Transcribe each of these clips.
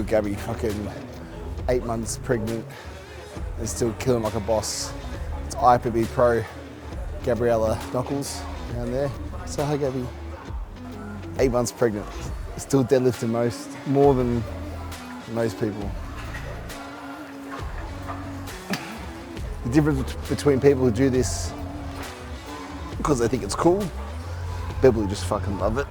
Look at Gabby, fucking 8 months pregnant and still killing like a boss. It's IFBB Pro Gabriella Knuckles down there. So hi Gabby. 8 months pregnant, still deadlifting more than most people. The difference between people who do this because they think it's cool, people who just fucking love it.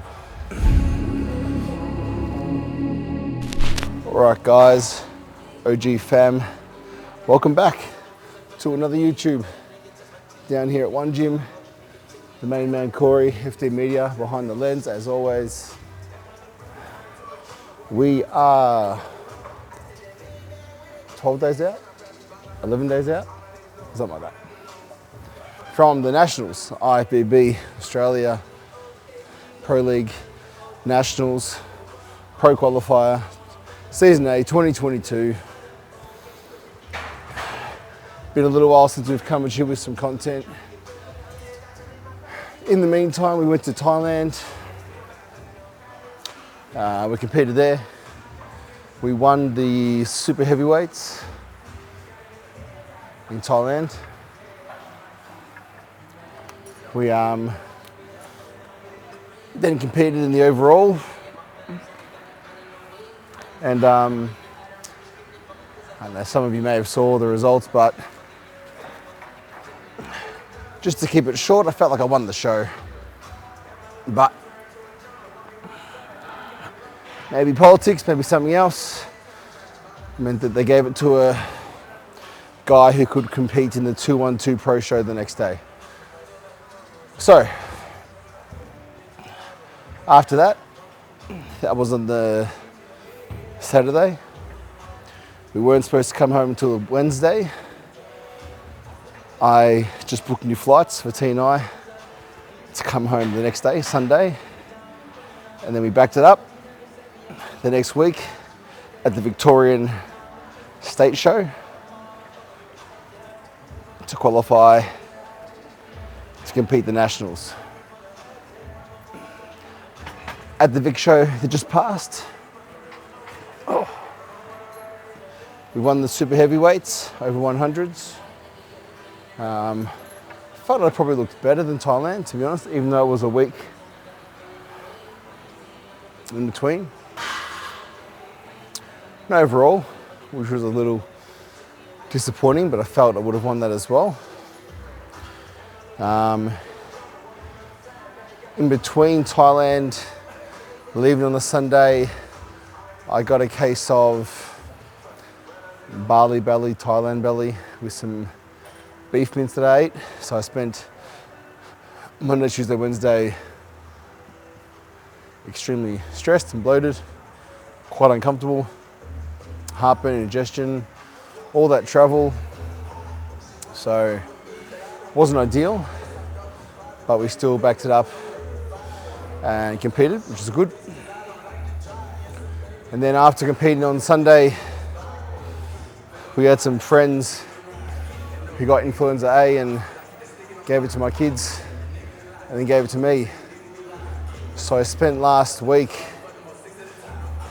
Alright guys, OG fam, welcome back to another YouTube. Down here at One Gym, the main man Corey, FD Media, behind the lens as always. We are 12 days out, 11 days out, something like that. From the Nationals, IFBB, Australia, Pro League, Nationals, Pro Qualifier, Season A 2022. Been a little while since we've come at you with some content. In the meantime, we went to Thailand. We competed there. We won the super heavyweights in Thailand. We then competed in the overall. And I don't know, some of you may have saw the results, but just to keep it short, I felt like I won the show. But maybe politics, maybe something else, meant that they gave it to a guy who could compete in the 212 Pro show the next day. So, after that was on the Saturday. We weren't supposed to come home until Wednesday. I just booked new flights for T and I to come home the next day, Sunday. And then we backed it up the next week at the Victorian State Show to qualify to compete the Nationals. At the Vic Show that just passed, we won the super heavyweights over 100s. Felt I probably looked better than Thailand, to be honest, even though it was a week in between. And overall, which was a little disappointing, but I felt I would have won that as well. In between Thailand, leaving on the Sunday, I got a case of Bali belly, Thailand belly, with some beef mince that I ate. So I spent Monday, Tuesday, Wednesday extremely stressed and bloated, quite uncomfortable, heartburn, indigestion, all that travel. So wasn't ideal, but we still backed it up and competed, which is good. And then after competing on Sunday, we had some friends who got influenza A and gave it to my kids and then gave it to me. So I spent last week,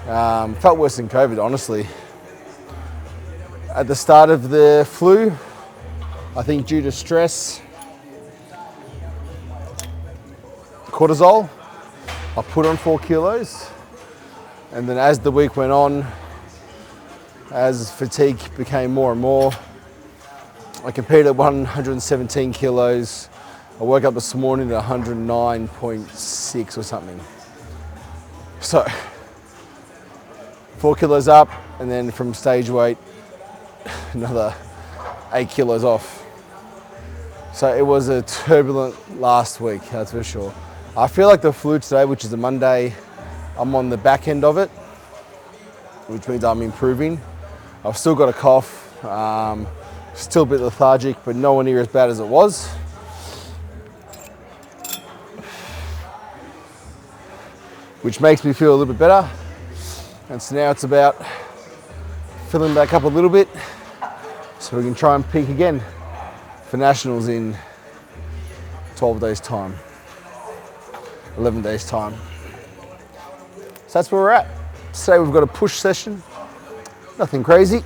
felt worse than COVID, honestly. At the start of the flu, I think due to stress, cortisol, I put on 4 kilos. And then as the week went on, as fatigue became more and more, I competed at 117 kilos. I woke up this morning at 109.6 or something. So 4 kilos up, and then from stage weight, another 8 kilos off. So it was a turbulent last week, that's for sure. I feel like the flu today, which is a Monday, I'm on the back end of it, which means I'm improving. I've still got a cough, still a bit lethargic, but nowhere near as bad as it was. Which makes me feel a little bit better. And so now it's about filling back up a little bit so we can try and peak again for Nationals in 12 days time, 11 days time. So that's where we're at. Today we've got a push session Nothing crazy.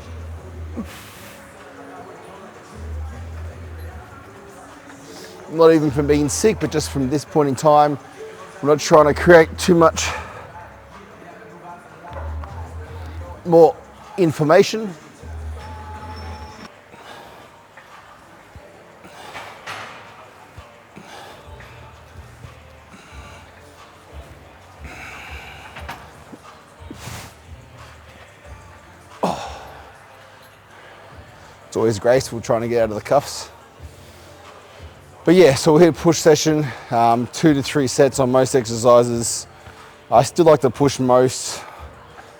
Not even from being sick, but just from this point in time, I'm not trying to create too much more information. It's always graceful trying to get out of the cuffs. But yeah, so we're here push session, 2 to 3 sets on most exercises. I still like to push most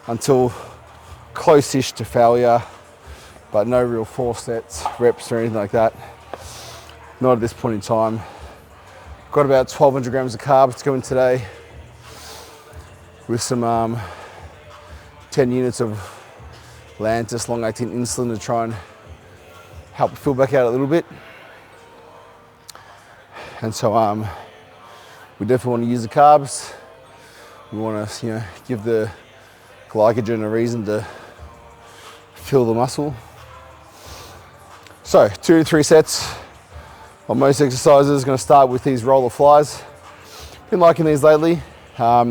until close-ish to failure, but no real 4 sets, reps or anything like that. Not at this point in time. Got about 1,200 grams of carbs to go in today with some 10 units of Lantus long-acting insulin to try and help fill back out a little bit. And so we definitely want to use the carbs. We want to, give the glycogen a reason to fill the muscle. So 2 to 3 sets on most exercises. Going to start with these roller flies. Been liking these lately. I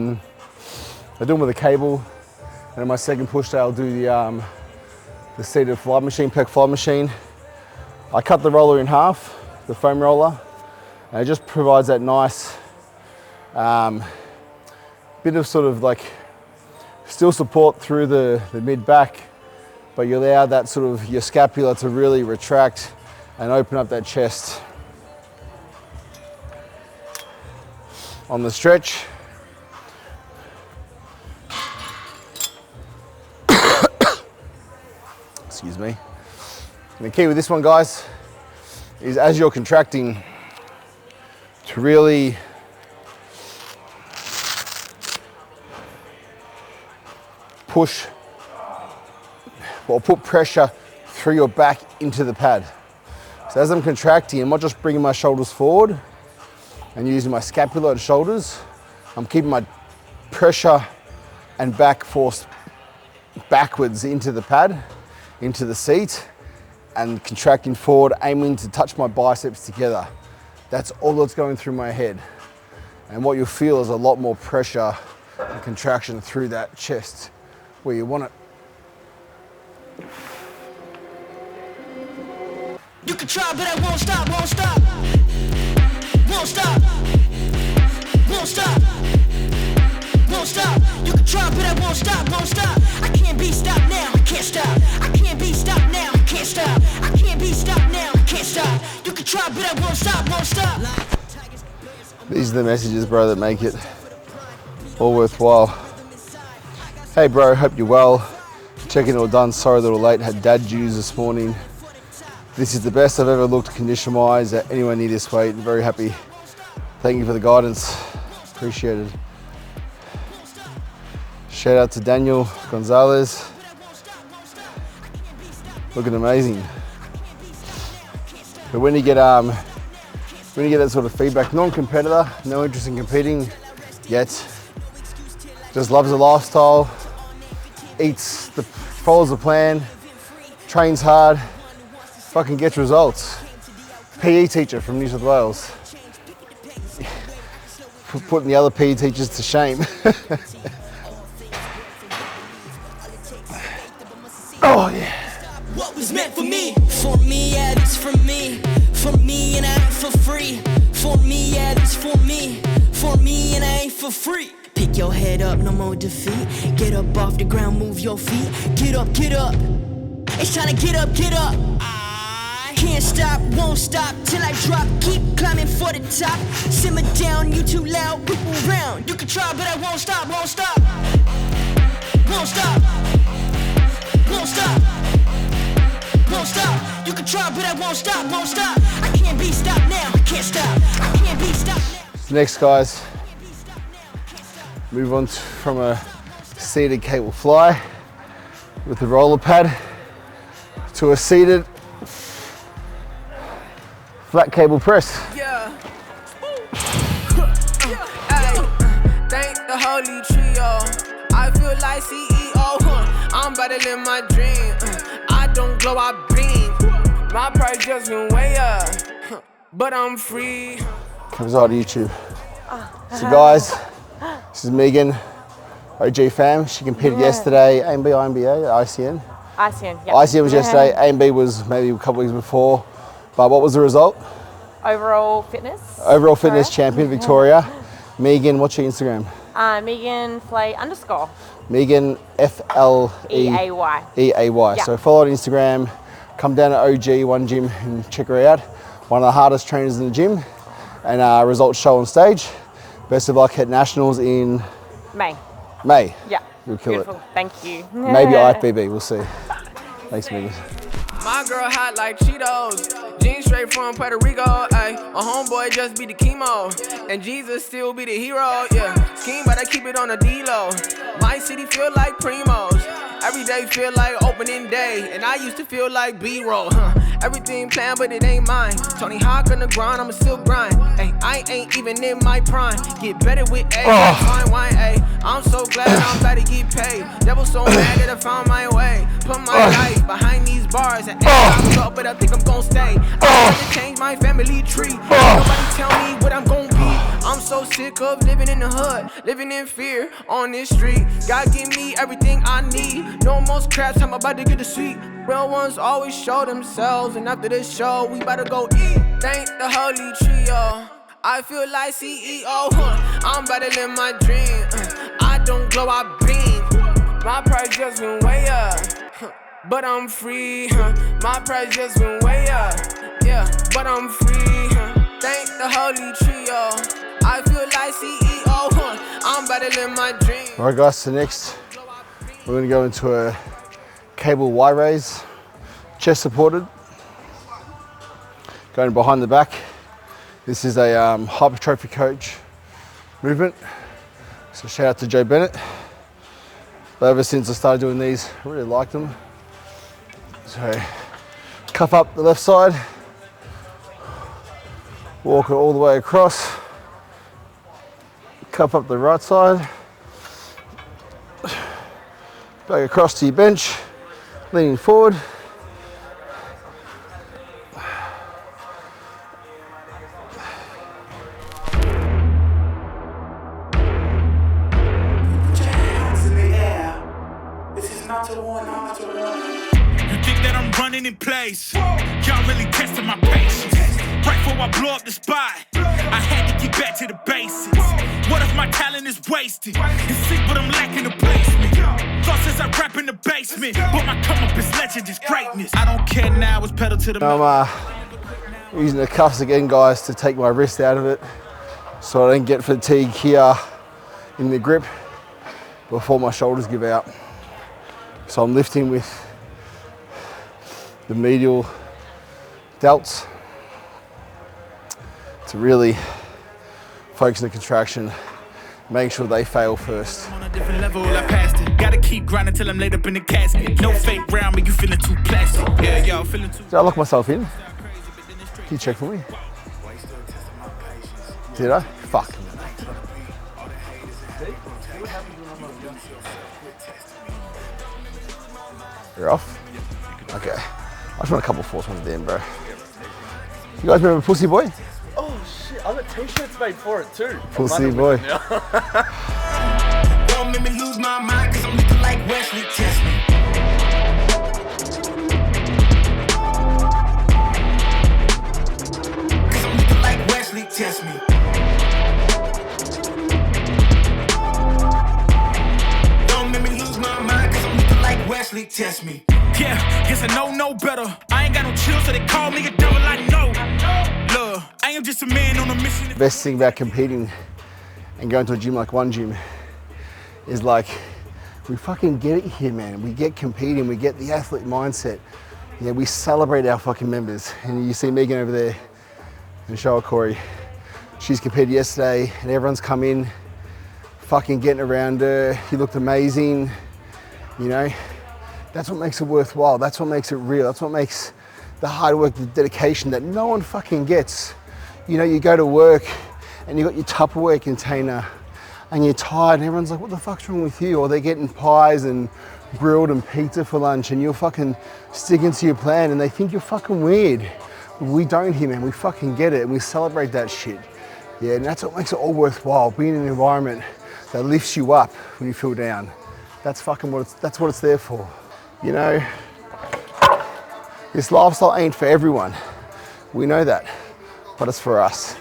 do them with a cable, and in my second push day I'll do the seated fly machine, pec fly machine. I cut the roller in half, the foam roller, and it just provides that nice bit of sort of like still support through the mid back, but you allow that sort of your scapula to really retract and open up that chest. On the stretch, excuse me. And the key with this one, guys, is as you're contracting, to really push or put pressure through your back into the pad. So as I'm contracting, I'm not just bringing my shoulders forward and using my scapula and shoulders, I'm keeping my pressure and back force backwards into the pad, into the seat, and contracting forward, aiming to touch my biceps together. That's all that's going through my head. And what you'll feel is a lot more pressure and contraction through that chest where you want it. You can try, but I won't stop, won't stop. Won't stop. Won't stop. Won't stop. You can try, but I won't stop, won't stop. I can't be stopped now, I can't stop. I can't be stopped now, I can't stop. I can't be stopped now, I can't stop. You can try, but I won't stop, won't stop. These are the messages, bro, that make it all worthwhile. Hey bro, hope you're well. Checking all done, sorry a little late, had dad dues this morning. This is the best I've ever looked condition-wise at anywhere near this weight. Very happy. Thank you for the guidance, appreciate it. Shout out to Daniel Gonzalez. Looking amazing. But when you get that sort of feedback, non-competitor, no interest in competing yet, just loves the lifestyle, follows the plan, trains hard, fucking gets results. PE teacher from New South Wales. Putting the other PE teachers to shame. Oh yeah. What was meant for me, yeah, it's for me. For me and I ain't for free. For me, yeah, it's for me. For me and I ain't for free. Pick your head up, no more defeat. Get up off the ground, move your feet. Get up, get up. It's time to get up, get up. I can't stop, won't stop till I drop. Keep climbing for the top. Simmer down, you too loud, whip around. You can try, but I won't stop, won't stop. Won't stop. Won't stop. Won't stop. You can try, but I won't stop, won't stop. I can't be stopped now, I can't stop. I can't be stopped now. Next, guys, move on from a seated cable fly with the roller pad to a seated flat cable press. Yeah. Hey, thank the holy trio. I feel like CEO. I'm about to live my dream. I don't glow, I beam. My price just went way up, but I'm free. Comes on YouTube. So guys, this is Megan, OG fam. She competed yesterday, AMB, IMBA, ICN. ICN, yeah. ICN was yesterday, AMB was maybe a couple weeks before. But what was the result? Overall fitness. Overall fitness champion, Victoria. Megan, what's your Instagram? Megan Flay _ Megan FLEAY. EAY. So follow her on Instagram. Come down to OG One Gym and check her out. One of the hardest trainers in the gym, and results show on stage. Best of luck at Nationals in May. Yeah. You'll kill Beautiful. it. Thank you. Maybe IFBB, we'll see. Thanks, Megan. My girl hot like Cheetos, jeans straight from Puerto Rico, ayy. A homeboy just be the chemo, and Jesus still be the hero, yeah. Scheme, but I keep it on the D-low. My city feel like Primos, every day feel like opening day, and I used to feel like B-roll, Everything planned, but it ain't mine. Tony Hawk on the grind, I'ma still grind. Ay, I ain't even in my prime. Get better with A, fine wine, ay. I'm so glad I'm about to get paid. Devil so mad that I found my way. Put my life behind these bars and I'm up, but I think I'm gon' stay. I want to change my family tree. Nobody tell me what I'm gon' be. I'm so sick of living in the hood, living in fear on this street. God give me everything I need. No more scraps, I'm about to get the sweet. Real ones always show themselves, and after this show, we about to go eat. Thank the holy trio. I feel like CEO. I'm about to live my dream. I don't glow, I beam. My price just went way up, but I'm free. My price just went way up, yeah, but I'm free. Thank the holy trio. I feel like CEO. I'm about to live my dream. All right, guys. So next, we're going to go into a cable Y raise, chest supported, going behind the back. This is a hypertrophy coach movement. So shout out to Joe Bennett. But ever since I started doing these, I really like them. So cuff up the left side, walk it all the way across, cuff up the right side, back across to your bench, leaning forward. In place, y'all really testing my patience. Right before I blow up the spot, I had to get back to the basics. What if my talent is wasted? It's sick, but I'm lacking the placement. Thoughts as I rap in the basement, but my come up is legend, is greatness. I don't care now, it's pedal to the metal. I'm using the cuffs again, guys, to take my wrist out of it, so I don't get fatigue here in the grip before my shoulders give out. So I'm lifting with the medial delts to really focus on the contraction, make sure they fail first. On a different level, I passed it. Gotta keep grinding till I'm laid up in the casket. No fake round, but you feeling too plastic. Yeah, y'all feeling too. Did I lock myself in? Can you check for me? Did I? Fuck. You're off? Okay. I just want a couple force ones then, bro. You guys remember Pussy Boy? Oh shit, I've got t-shirts made for it too. Pussy Boy. Don't make me lose my mind, cause I'm looking like Wesley Testament. Cause I'm looking like Wesley Testament. Don't make me lose my mind, cause I'm looking like Wesley Testament. Yeah, guess I know no better. I ain't got no chill, so they call me a devil, I know. Look, I am just a man on a mission. Best thing about competing and going to a gym like One Gym is like, we fucking get it here, man. We get competing, we get the athlete mindset. Yeah, we celebrate our fucking members. And you see Megan over there and Showa Corey. She's competed yesterday and everyone's come in, fucking getting around her. He looked amazing, you know. That's what makes it worthwhile. That's what makes it real. That's what makes the hard work, the dedication that no one fucking gets. You know, you go to work and you got your Tupperware container and you're tired and everyone's like, what the fuck's wrong with you? Or they're getting pies and grilled and pizza for lunch and you're fucking sticking to your plan and they think you're fucking weird. We don't here, man. We fucking get it and we celebrate that shit. Yeah, and that's what makes it all worthwhile, being in an environment that lifts you up when you feel down. That's fucking that's what it's there for. You know, this lifestyle ain't for everyone. We know that, but it's for us.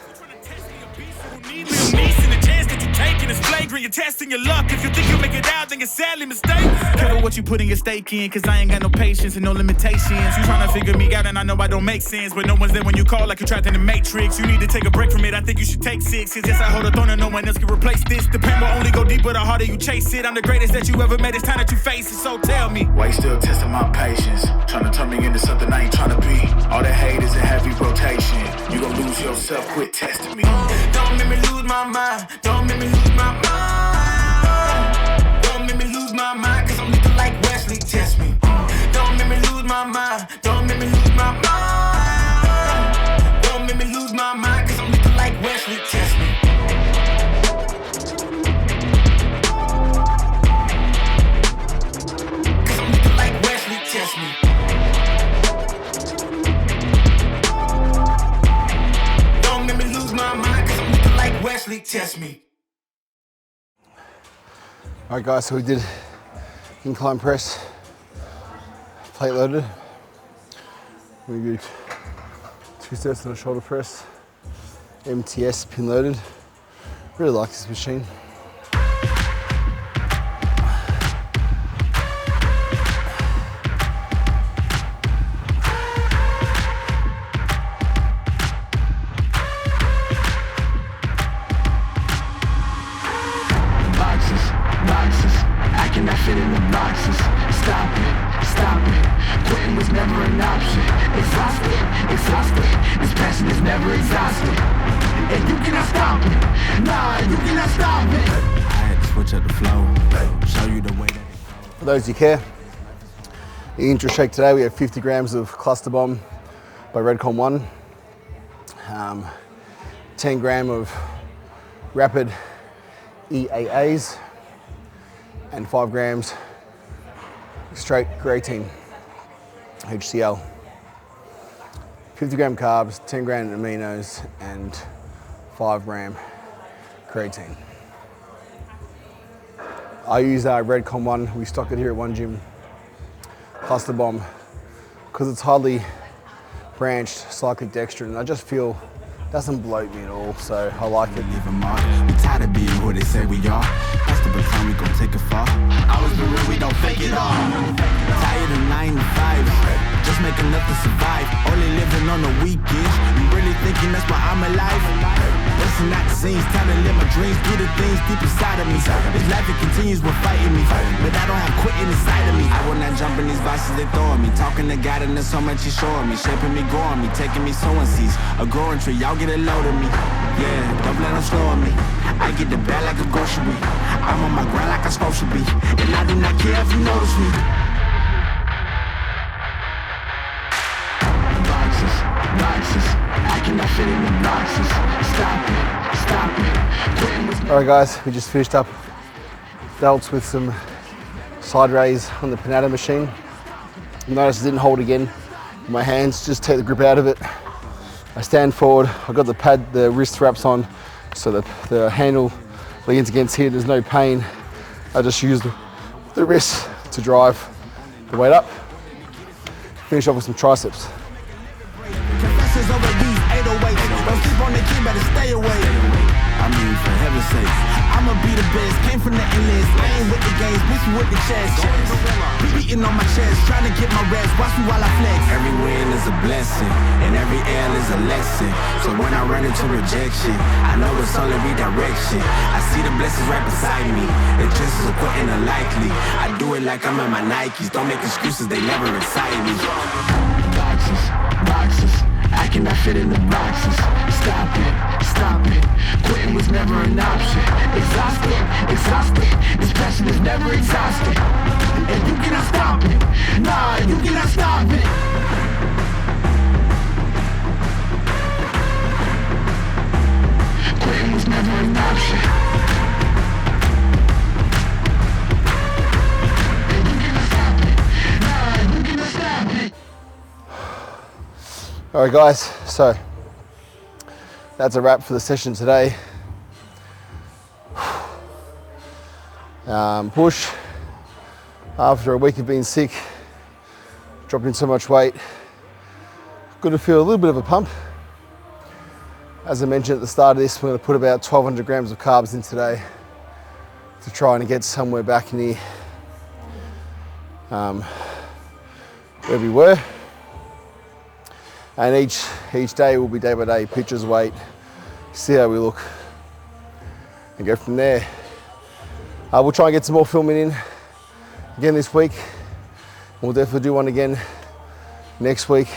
You're testing your luck. If you think you'll make it out, then you're sadly mistaken. Careful what you put in your stake in, cause I ain't got no patience and no limitations. You tryna figure me out and I know I don't make sense, but no one's there when you call like you're trapped in the matrix. You need to take a break from it, I think you should take 6. Cause yes, I hold a throne and no one else can replace this. The pain will only go deeper the harder you chase it. I'm the greatest that you ever met, it's time that you face it, so tell me. Why you still testing my patience? Tryna turn me into something I ain't tryna be. All that hate is a heavy rotation. You gon' lose yourself, quit testing me. Don't make me lose my mind. Don't make me lose my mind. Don't make me lose my mind, cause I'm looking like Wesley, test me. Don't make me lose my mind. Don't make me lose my mind. Don't make me lose my mind, cause I'm looking like Wesley, test me. Cause I'm looking like Wesley, test me. Don't make me lose my mind, cause I'm looking like Wesley, test me. All right guys, so we did incline press, plate loaded. We did 2 sets on a shoulder press, MTS pin loaded. Really like this machine. For those who care, the intro shake today we have 50 grams of Cluster Bomb by Redcon 1, 10 gram of Rapid EAAs, and 5 grams straight creatine, HCl. 50 gram carbs, 10 gram aminos, and 5 gram creatine. I use Redcon 1, we stock it here at One Gym, Cluster Bomb, because it's highly branched cyclic dextrin, and I just feel it doesn't bloat me at all, so I like it. Leave a mark. We tired of being who they say we are. That's the baton, we gon' take it far. Always be real, we don't fake it all. Tired of 9 to 5, just make enough to survive. Only living on the weekends. You really thinking that's why I'm alive? Listen at the scenes, time to live my dreams, do the things deep inside of me. This life it continues with fighting me, but I don't have quitting inside of me. I will not jump in these vices they throwing me. Talking to God and there's so much he's showing me, shaping me, growing me, taking me sowing seeds. A growing tree, y'all get a load of me. Yeah, don't let them slow on me. I get the bag like a grocery. I'm on my grind like I'm supposed to be, and I do not care if you notice me. Boxes, I cannot fit in the boxes. Stop it. All right guys, we just finished up delts with some side raise on the Panada machine. Notice it didn't hold again in my hands, just take the grip out of it. I stand forward, I've got the pad, the wrist wraps on, so that the handle leans against here, there's no pain. I just use the wrist to drive the weight up. Finish off with some triceps. Over these 808s. Don't sleep on the key, better stay away. I mean, for heaven's sake, I'ma be the best. Came from the endless. I ain't with the games, bitch, with the chest. Be beating on my chest, trying to get my rest. Watch me while I flex. Every win is a blessing, and every L is a lesson. So when I run into rejection, I know it's only redirection. I see the blessings right beside me. The chances of quitting are likely. I do it like I'm in my Nikes. Don't make excuses, they never excite me. Boxes. I cannot fit in the boxes. Stop it. Quitting was never an option. Exhausted. This passion is never exhausted. And you cannot stop it. Nah, you cannot stop it. Quitting was never an option. And you cannot All right, guys, so that's a wrap for the session today. Push, after a week of being sick, dropping so much weight, good to feel a little bit of a pump. As I mentioned at the start of this, we're going to put about 1,200 grams of carbs in today to try and get somewhere back near where we were. And each day will be day by day, pictures, weight, see how we look, and go from there. We'll try and get some more filming in again this week. We'll definitely do one again next week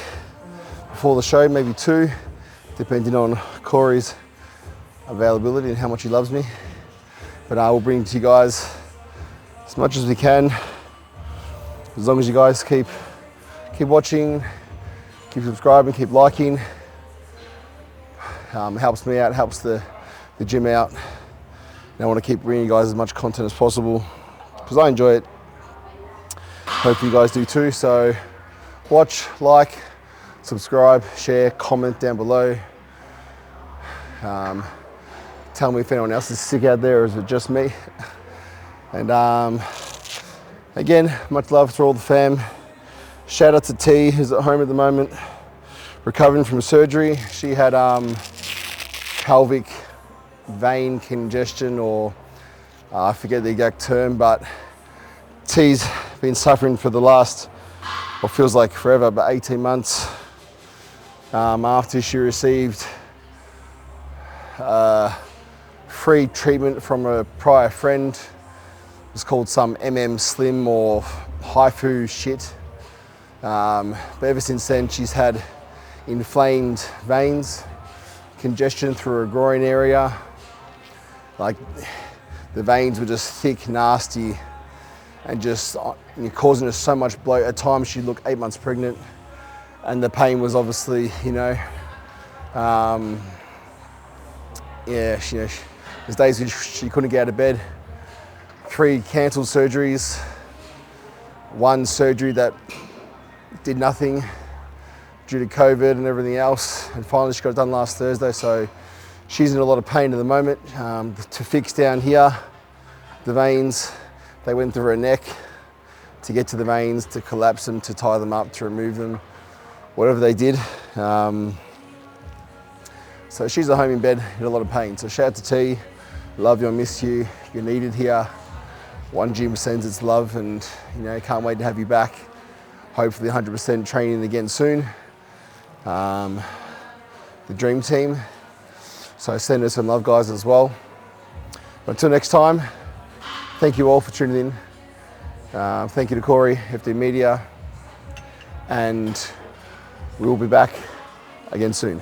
before the show, maybe 2, depending on Corey's availability and how much he loves me. But I will bring it to you guys as much as we can, as long as you guys keep watching, keep subscribing, keep liking. Helps me out, helps the gym out. And I want to keep bringing you guys as much content as possible because I enjoy it. Hopefully you guys do too. So watch, like, subscribe, share, comment down below. Tell me if anyone else is sick out there or is it just me. And again, much love to all the fam. Shout out to T, who's at home at the moment, recovering from surgery. She had pelvic vein congestion, or I forget the exact term, but T's been suffering for the last, what feels like forever, but 18 months after she received free treatment from a prior friend. It was called some Slim or HIFU shit. But ever since then, she's had inflamed veins, congestion through her groin area. Like the veins were just thick, nasty, and just causing her so much bloat. At times she'd look 8 months pregnant, and the pain was obviously, there's days when she couldn't get out of bed. 3 cancelled surgeries, 1 surgery that did nothing due to COVID and everything else, and finally she got it done last Thursday. So she's in a lot of pain at the moment. To fix down here, the veins, they went through her neck to get to the veins, to collapse them, to tie them up, to remove them, whatever they did. So she's at home in bed in a lot of pain. So shout out to T, love you, I miss you, you're needed here. One Gym sends its love, and can't wait to have you back. Hopefully 100% training again soon. The dream team. So send us some love, guys, as well. But until next time, thank you all for tuning in. Thank you to Corey, FD Media, and we will be back again soon.